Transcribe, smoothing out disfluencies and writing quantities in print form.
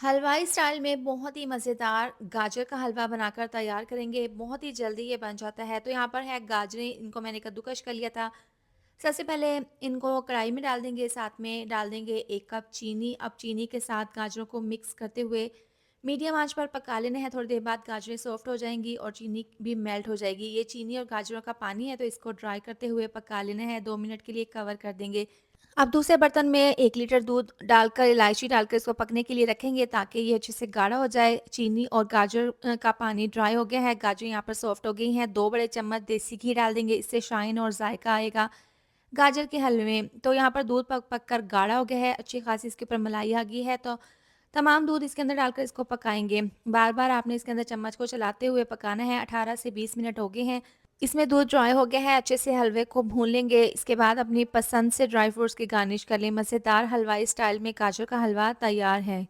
हलवाई स्टाइल में बहुत ही मज़ेदार गाजर का हलवा बनाकर तैयार करेंगे। बहुत ही जल्दी ये बन जाता है। तो यहाँ पर है गाजरें, इनको मैंने कद्दूकस कर लिया था। सबसे पहले इनको कढ़ाई में डाल देंगे, साथ में डाल देंगे 1 कप चीनी। अब चीनी के साथ गाजरों को मिक्स करते हुए मीडियम आँच पर पका लेना है। थोड़ी देर बाद गाजरें सॉफ्ट हो जाएँगी और चीनी भी मेल्ट हो जाएगी। ये चीनी और गाजरों का पानी है, तो इसको ड्राई करते हुए पका लेना है। 2 मिनट के लिए कवर कर देंगे। अब दूसरे बर्तन में 1 लीटर दूध डालकर, इलायची डालकर इसको पकने के लिए रखेंगे ताकि ये अच्छे से गाढ़ा हो जाए। चीनी और गाजर का पानी ड्राई हो गया है, गाजर यहाँ पर सॉफ्ट हो गई हैं। 2 बड़े चम्मच देसी घी डाल देंगे, इससे शाइन और जायका आएगा गाजर के हलवे में। तो यहाँ पर दूध पक कर गाढ़ा हो गया है, अच्छी खासी इसके ऊपर मलाई आ गई है। तो तमाम दूध इसके अंदर डालकर इसको पकाएँगे। बार-बार आपने इसके अंदर चम्मच को चलाते हुए पकाना है। 18 से 20 मिनट हो गए हैं। इसमें दूध ड्राई हो गया है, अच्छे से हलवे को भून लेंगे। इसके बाद अपनी पसंद से ड्राई फ्रूट्स की गार्निश कर लें। मज़ेदार हलवाई स्टाइल में गाजर का हलवा तैयार है।